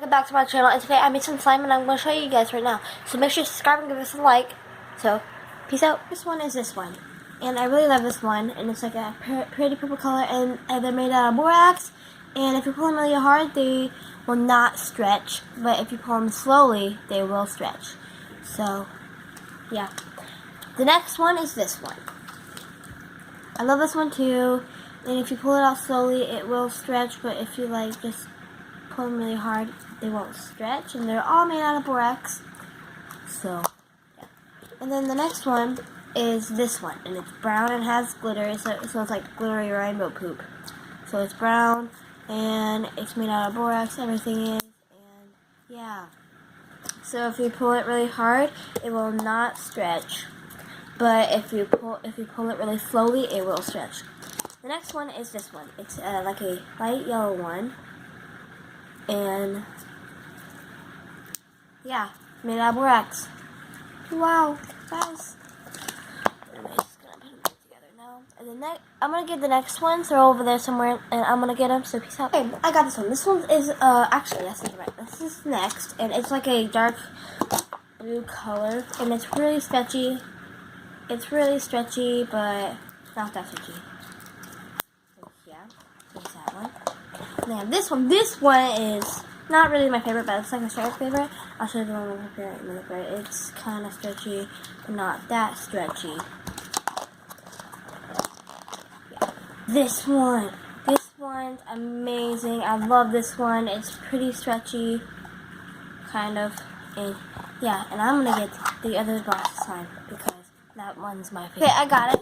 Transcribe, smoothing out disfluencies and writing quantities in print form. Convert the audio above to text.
Welcome back to my channel, and today I made some slime and I'm going to show you guys right now. So make sure to subscribe and give us a like. So, peace out. This one is this one. And I really love this one. And it's like a pretty purple color, and they're made out of borax. And if you pull them really hard, they will not stretch. But if you pull them slowly, they will stretch. So, yeah. The next one is this one. I love this one too. And if you pull it out slowly, it will stretch. But if you just pull them really hard, they won't stretch, and they're all made out of borax. So, yeah. And then the next one is this one, and it's brown and has glitter, so it's like glittery rainbow poop. So it's brown, and it's made out of borax, everything is, and yeah. So if you pull it really hard, it will not stretch. But if you pull it really slowly, it will stretch. The next one is this one. It's like a light yellow one. And yeah, made out of borax. Wow, guys. Anyways, gonna put them together now. And then I'm gonna get the next ones. They're over there somewhere, and I'm gonna get them. So peace out. Okay, I got this one. This one is actually that's not right. This is next, and it's like a dark blue color, and it's really stretchy. It's really stretchy, but not that stretchy. So yeah, there's that one. Now this one is not really my favorite, but it's like a shared favorite. I'll show you the one with my favorite in a minute, but it's kind of stretchy, but not that stretchy. Yeah. This one's amazing. I love this one. It's pretty stretchy, kind of, and yeah. And I'm gonna get the other box slime because that one's my favorite. Okay, I got it.